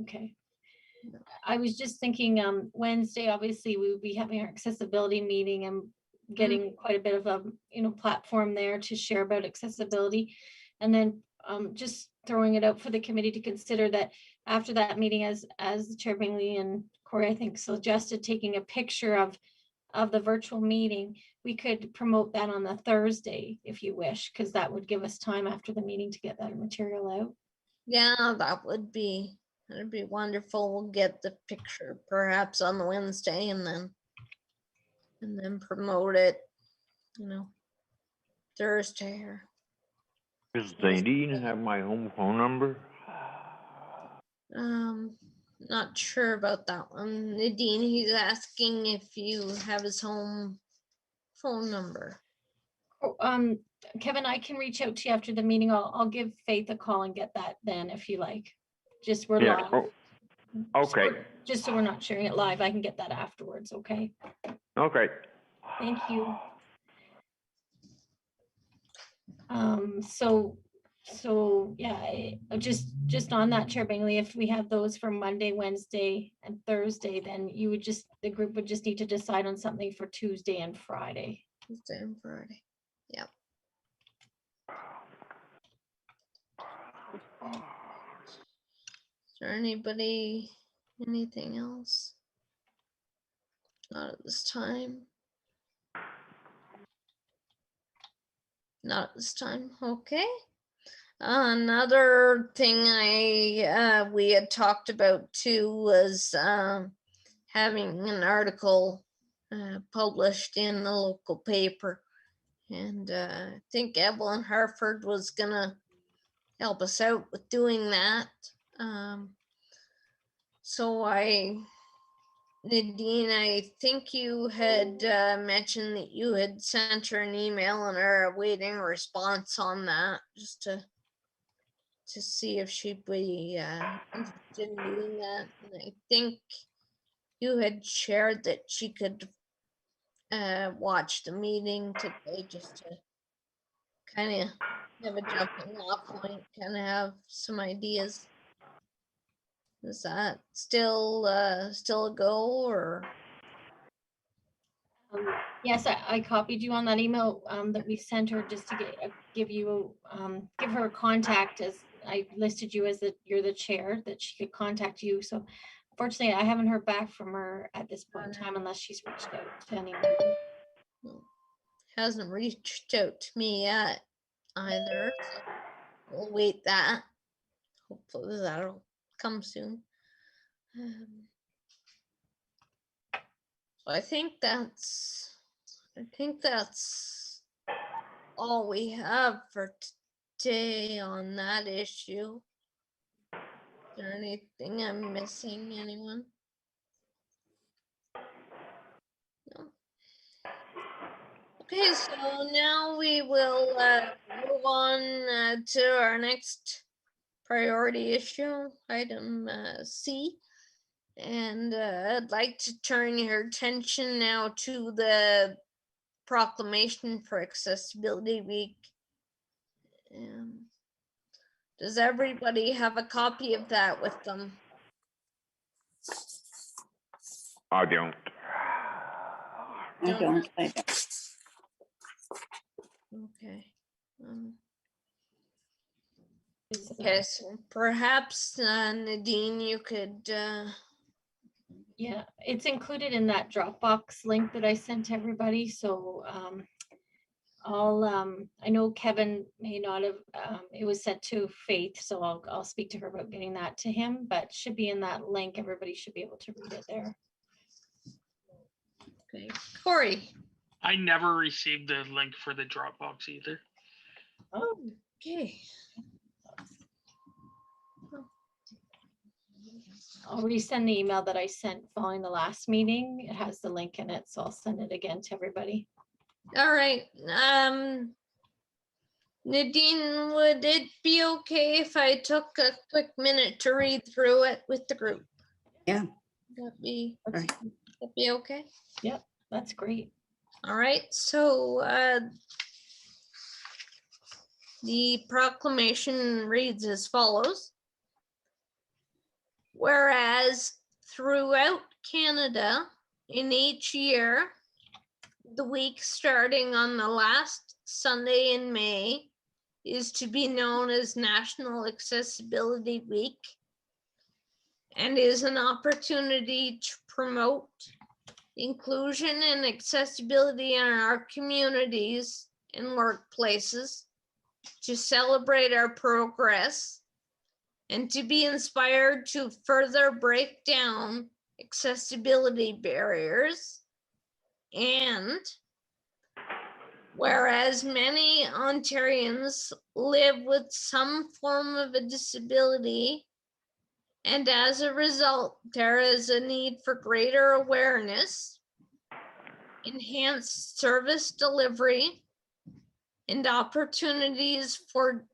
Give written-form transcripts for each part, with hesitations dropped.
Okay. I was just thinking, Wednesday, obviously, we would be having our accessibility meeting and getting quite a bit of a, platform there to share about accessibility. And then, just throwing it out for the committee to consider that after that meeting, as Chair Bingley and Corey, I think, suggested, taking a picture of the virtual meeting, we could promote that on the Thursday if you wish, because that would give us time after the meeting to get that material out. Yeah, that'd be wonderful. We'll get the picture perhaps on the Wednesday and then promote it, Thursday or. Does Nadine have my home phone number? Not sure about that one. Nadine, he's asking if you have his home phone number. Oh, Kevin, I can reach out to you after the meeting. I'll give Faith a call and get that then, if you like. Just we're Yeah. live. Oh, okay. Just so we're not sharing it live, I can get that afterwards. Okay. Okay. Thank you. So yeah, just on that, Chair Bingley, if we have those for Monday, Wednesday, and Thursday, then the group would just need to decide on something for Tuesday and Friday. Tuesday and Friday. Yep. Is there anything else? Not at this time. Not at this time. Okay. Another thing we had talked about too was having an article published in the local paper, and I think Evelyn Harford was gonna help us out with doing that. So Nadine, I think you had mentioned that you had sent her an email and are awaiting a response on that, just to see if she'd be interested in doing that. And I think you had shared that she could watch the meeting today, just to kind of have a jumping off point, kind of have some ideas. Is that still a go, or? Yes, I copied you on that email that we sent her, just to give her a contact, as I listed you as you're the chair, that she could contact you. So unfortunately, I haven't heard back from her at this point in time, unless she's reached out to anyone. Hasn't reached out to me yet either, so we'll wait that. Hopefully that'll come soon. So I think that's all we have for today on that issue. Is there anything I'm missing, anyone? No. Okay, so now we will move on to our next priority issue, item C. And I'd like to turn your attention now to the proclamation for Accessibility Week. Does everybody have a copy of that with them? I don't. I don't. I don't. Okay. Okay, so perhaps Nadine, you could. Yeah, it's included in that Dropbox link that I sent to everybody. So I know Kevin may not have, it was sent to Faith, so I'll speak to her about getting that to him, but should be in that link. Everybody should be able to read it there. Okay, Corey. I never received the link for the Dropbox either. Oh, okay. I'll resend the email that I sent following the last meeting. It has the link in it, so I'll send it again to everybody. All right. Nadine, would it be okay if I took a quick minute to read through it with the group? Yeah. That'd be okay? Yep, that's great. All right, so the proclamation reads as follows. whereas throughout Canada, in each year, the week starting on the last Sunday in May is to be known as National Accessibility Week and is an opportunity to promote inclusion and accessibility in our communities and workplaces, to celebrate our progress, and to be inspired to further break down accessibility barriers. And whereas many Ontarians live with some form of a disability, and as a result, there is a need for greater awareness, enhanced service delivery, and opportunities for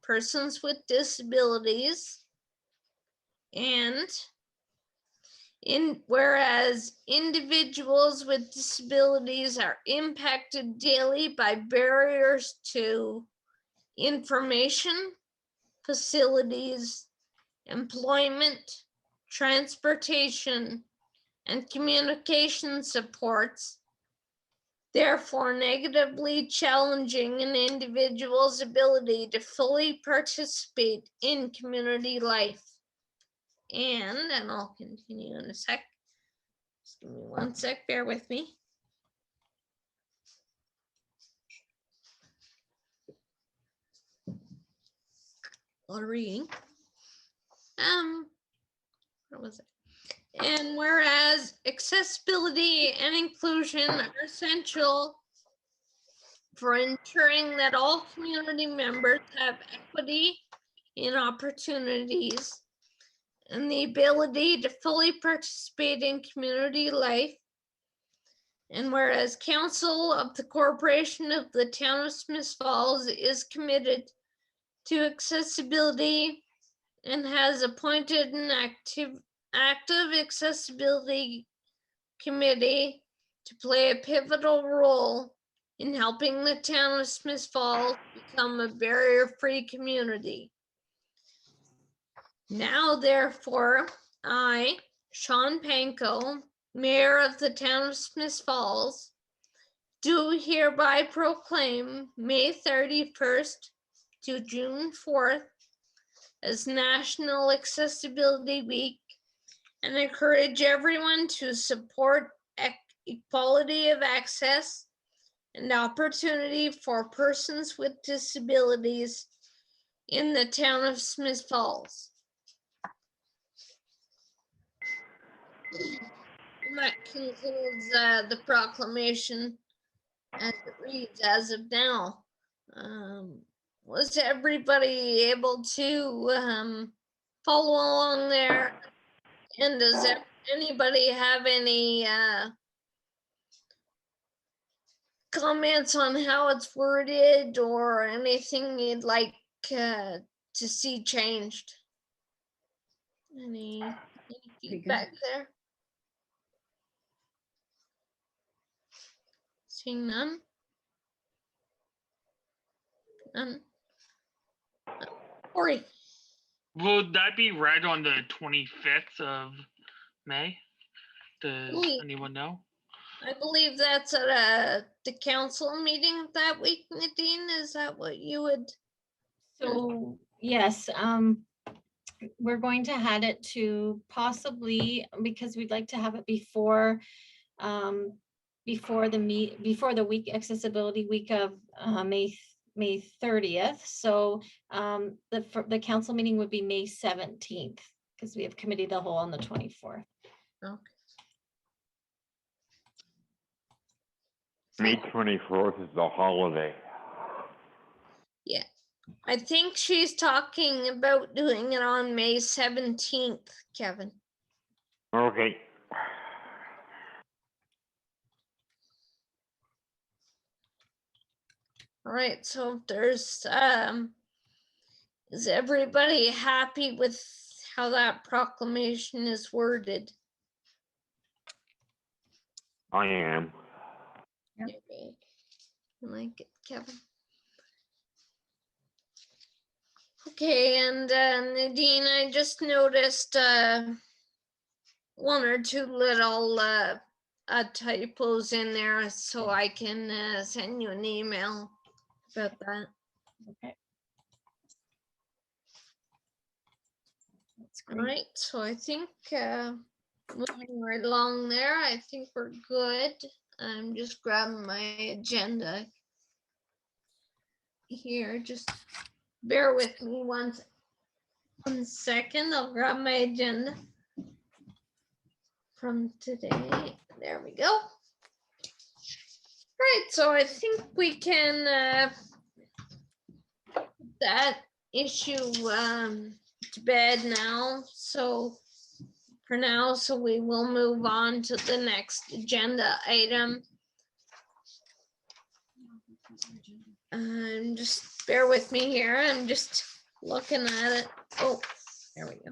persons with disabilities. And whereas individuals with disabilities are impacted daily by barriers to information, facilities, employment, transportation, and communication supports, therefore negatively challenging an individual's ability to fully participate in community life. And I'll continue in a sec. Just give me 1 sec, bear with me. A lot of reading. What was it? And whereas accessibility and inclusion are essential for ensuring that all community members have equity in opportunities and the ability to fully participate in community life. And whereas Council of the Corporation of the Town of Smith Falls is committed to accessibility and has appointed an active accessibility committee to play a pivotal role in helping the town of Smith Falls become a barrier-free community. Now, therefore, I, Sean Panko, Mayor of the town of Smith Falls, do hereby proclaim May 31st to June 4th as National Accessibility Week and encourage everyone to support equality of access and opportunity for persons with disabilities in the town of Smith Falls. And that concludes the proclamation as it reads as of now. Was everybody able to follow along there? And does anybody have any comments on how it's worded or anything you'd like to see changed? Any feedback there? Seeing none? None? Cory? Would that be read on the 25th of May? Does Ooh. anyone know? I believe that's at the council meeting that week, Nadine. Is that what you would? So, yes, we're going to add it to possibly, because we'd like to have it before the week, accessibility week of May 30th. So the council meeting would be May 17th, because we have committee of the whole on the 24th. Okay. May 24th is the holiday. Yeah, I think she's talking about doing it on May 17th, Kevin. Okay. All right, so if there's, is everybody happy with how that proclamation is worded? I am. Yep. Okay. I like it, Kevin. Okay, and Nadine, I just noticed one or two little typos in there, so I can send you an email about that. Okay. That's All great. right, so I think moving right along there, I think we're good. I'm just grabbing my agenda here. Just bear with me one second. I'll grab my agenda from today. There we go. Right, so I think we can put that issue to bed now. So for now, so we will move on to the next agenda item. Just bear with me here. I'm just looking at it. Oh, there we go.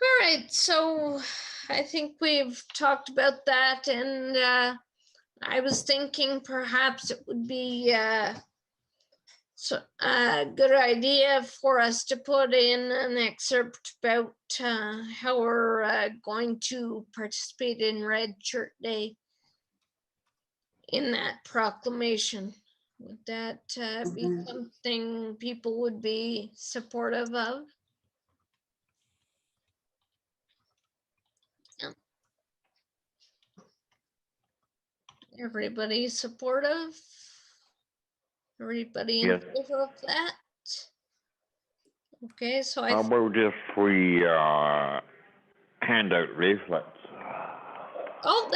All right, so I think we've talked about that, and I was thinking perhaps it would be so a good idea for us to put in an excerpt about how we're going to participate in Red Shirt Day in that proclamation. Would that be Mhm. something people would be supportive of? Yeah. Everybody supportive? Everybody in Yes. favor of that? Okay, so I How about if we hand out leaflets? oh,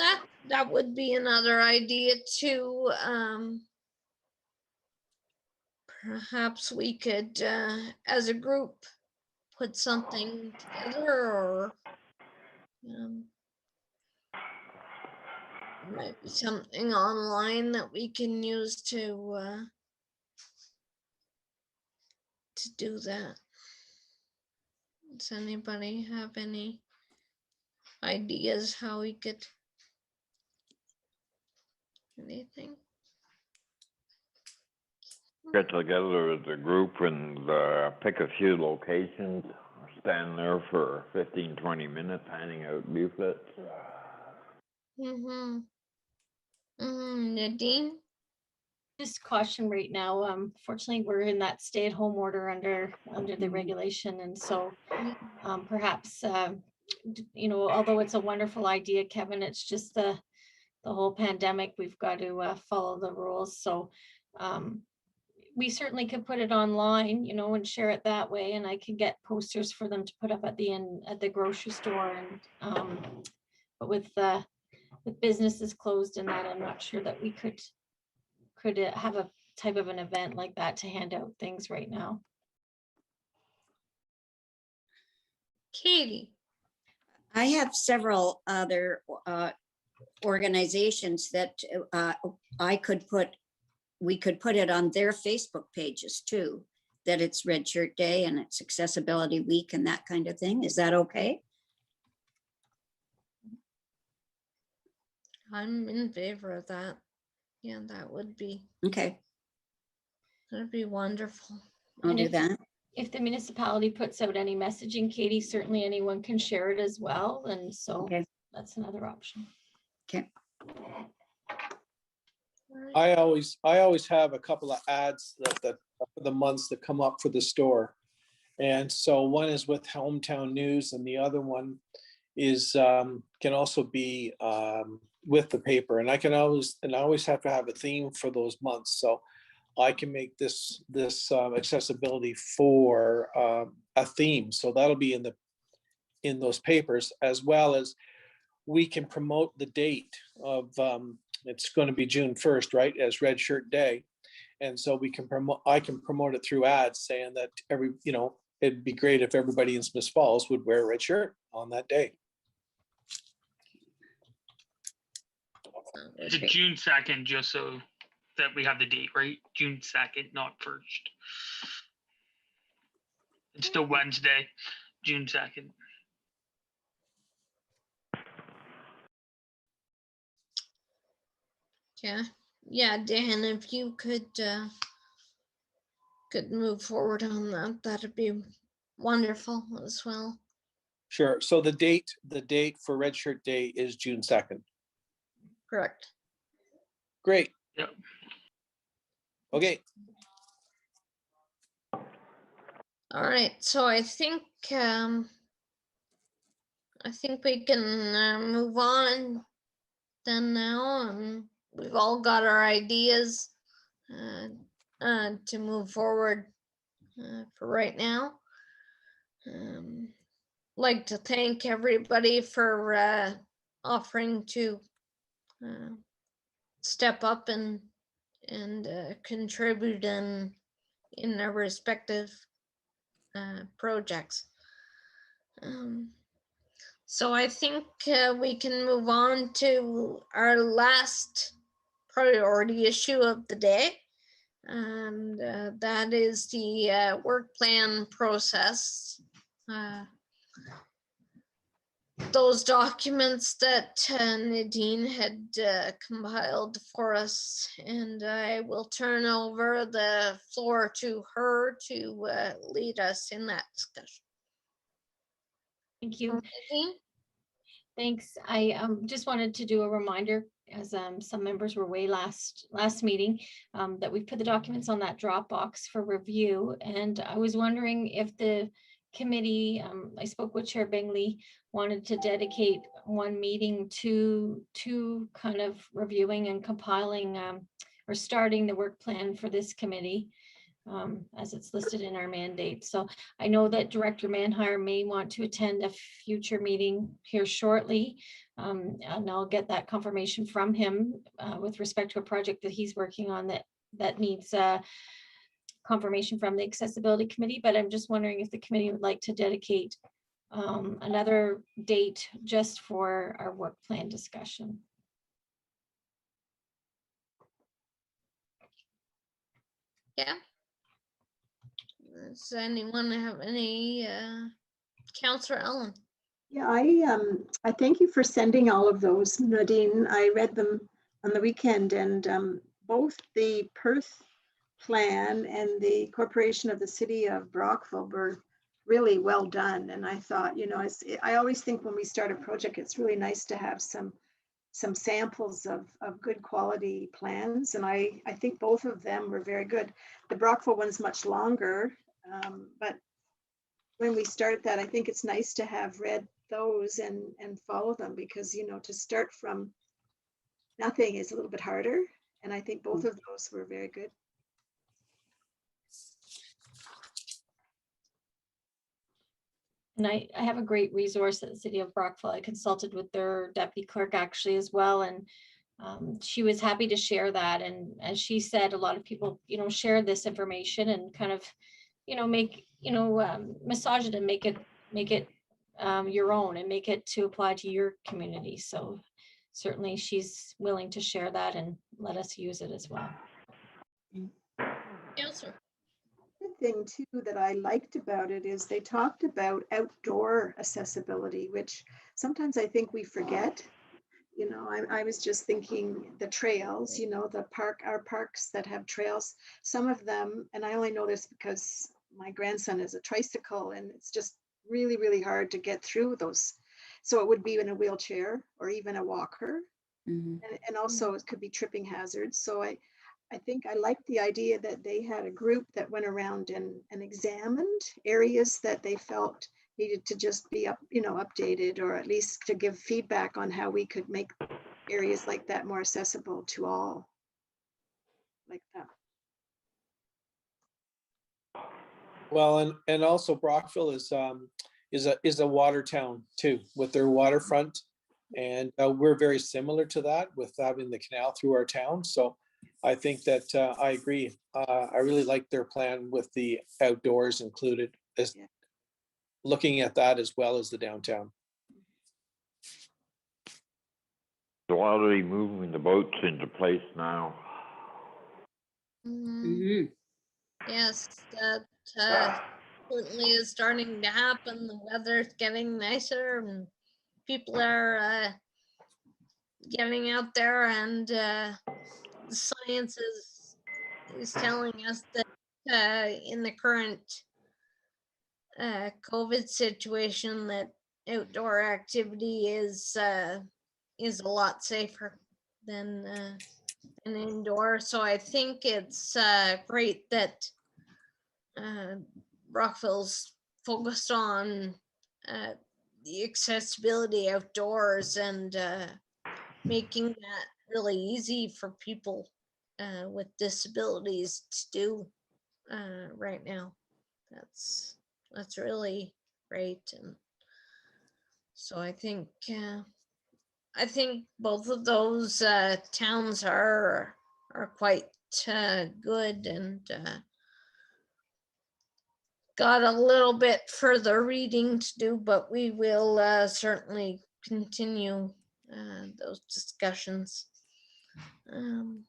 that would be another idea too. Perhaps we could, as a group, put something together, or might be something online that we can use to do that. Does anybody have any ideas how we could? Anything? Get together as a group and pick a few locations, stand there for 15, 20 minutes handing out leaflets. Mm-hmm. Nadine? Just caution right now, fortunately, we're in that stay-at-home order under the Mhm. regulation, and so perhaps, although it's a wonderful idea, Kevin, it's just the whole pandemic, we've got to follow the rules, so we certainly could put it online, and share it that way, and I could get posters for them to put up at the grocery store, and but with businesses closed and that, I'm not sure that we could have a type of an event like that to hand out things right now. Katie? I have several other organizations that we could put it on their Facebook pages too, that it's Red Shirt Day and it's Accessibility Week and that kind of thing. Is that okay? I'm in favor of that. Yeah, that would be, Okay, that'd be wonderful. I'll And do if- that. If the municipality puts out any messaging, Katie, certainly anyone can share it as well, and so Okay, that's another option. okay. I always have a couple of ads that for the months that come up for the store. And so one is with Hometown News and the other one is can also be with the paper. And I always have to have a theme for those months. So I can make this accessibility for a theme. So that'll be in those papers, as well as we can promote the date of it's going to be June 1st, right, as Red Shirt Day. And so I can promote it through ads saying that it'd be great if everybody in Smith Falls would wear a red shirt on that day. Is it June 2nd, just so that we have the date, right? June 2nd, not 1st. It's still Wednesday, June 2nd. Yeah, Dan, if you could could move forward on that, that'd be wonderful as well. Sure. So the date for Red Shirt Day is June 2nd. Correct. Great. Yep. Okay. All right, so I think we can move on then now, and we've all got our ideas to move forward for right now. Like to thank everybody for offering to step up and contribute in their respective projects. So I think we can move on to our last priority issue of the day. And that is the work plan process. Those documents that Nadine had compiled for us, and I will turn over the floor to her to lead us in that discussion. Thank you. Nadine? Thanks. I just wanted to do a reminder, as some members were away last meeting, that we put the documents on that Dropbox for review. And I was wondering if the committee, I spoke with Chair Bingley, wanted to dedicate one meeting to kind of reviewing and compiling or starting the work plan for this committee, as it's listed in our mandate. So I know that Director Manhire may want to attend a future meeting here shortly. And I'll get that confirmation from him with respect to a project that he's working on that needs confirmation from the Accessibility Committee. But I'm just wondering if the committee would like to dedicate another date just for our work plan discussion. Yeah. Does anyone have any, Counselor Ellen? Yeah, I thank you for sending all of those, Nadine. I read them on the weekend, and both the Perth plan and the Corporation of the City of Brockville were really well done. And I thought, you know, I always think when we start a project, it's really nice to have some samples of good quality plans. And I think both of them were very good. The Brockville one's much longer, but when we start that, I think it's nice to have read those and follow them, because, you know, to start from nothing is a little bit harder. And I think both of those were very good. And I have a great resource at the City of Brockville. I consulted with their deputy clerk actually as well. And she was happy to share that. And as she said, a lot of people, you know, share this information and kind of, you know, make, you know, massage it and make it your own and make it to apply to your community. So certainly she's willing to share that and let us use it as well. Counselor? Good thing too that I liked about it is they talked about outdoor accessibility, which sometimes I think we forget. You know, I was just thinking the trails, you know, our parks that have trails, some of them, and I only know this because my grandson is a tricycle, and it's just really, really hard to get through those. So it would be in a wheelchair or even a walker. Mhm. And also it could be tripping hazards. So I think I like the idea that they had a group that went around and examined areas that they felt needed to just be updated, or at least to give feedback on how we could make areas like that more accessible to all. Like that. Well, and also Brockville is a water town too, with their waterfront. And we're very similar to that with having the canal through our town. So I think that I agree. I really like their plan with the outdoors included, as Yeah. looking at that as well as the downtown. So are they moving the boats into place now? Mhm. Yes, that certainly is starting to happen. The weather's getting nicer and people are getting out there, and the science is telling us that in the current COVID situation, that outdoor activity is a lot safer than an indoor. So I think it's great that Rockville's focused on the accessibility outdoors and making that really easy for people with disabilities to do right now. That's really great, and so I think both of those towns are quite good, and got a little bit further reading to do, but we will certainly continue those discussions. I'm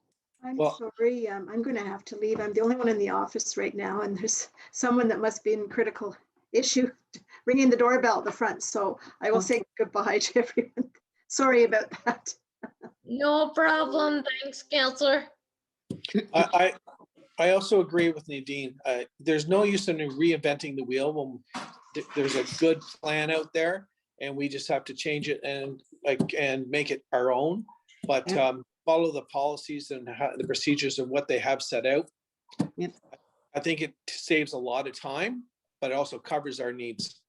Well- sorry, I'm going to have to leave. I'm the only one in the office right now, and there's someone that must be in critical issue ringing the doorbell at the front. So I will say goodbye to everyone. Sorry about that. No problem. Thanks, Counselor. I also agree with Nadine. There's no use in reinventing the wheel when there's a good plan out there, and we just have to change it and make it our own. But follow the policies and the procedures and what they have set out. Yep. I think it saves a lot of time, but it also covers our needs.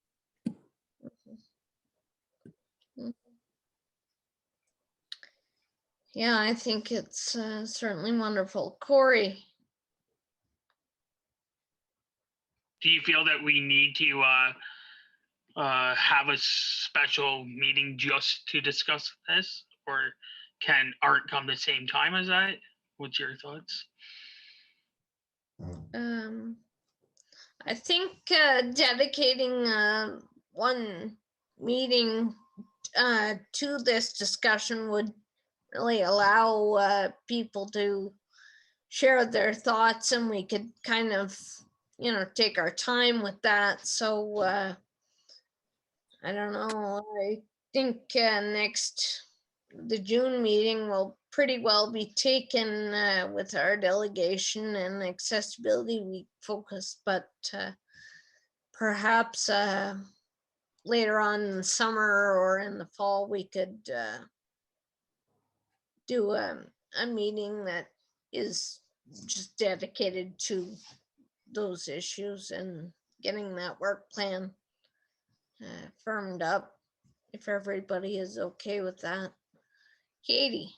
Yeah, I think it's certainly wonderful. Corey. Do you feel that we need to have a special meeting just to discuss this, or can art come the same time as that? What's your thoughts? I think dedicating one meeting to this discussion would really allow people to share their thoughts, and we could kind of, take our time with that. So I don't know. I think the June meeting will pretty well be taken with our delegation and accessibility week focus, but perhaps later on in the summer or in the fall, we could do a meeting that is just dedicated to those issues and getting that work plan firmed up, if everybody is okay with that. Katie.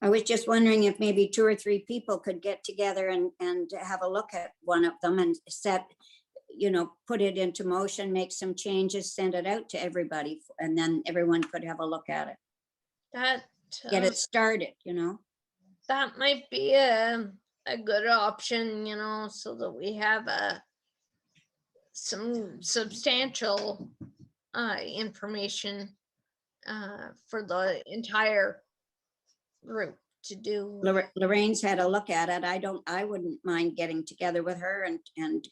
I was just wondering if maybe 2 or 3 people could get together and have a look at one of them and put it into motion, make some changes, send it out to everybody, and then everyone could have a look at it. That Get it started, that might be a good option, so that we have some substantial information for the entire group to do. Lorraine's had a look at it. I wouldn't mind getting together with her and going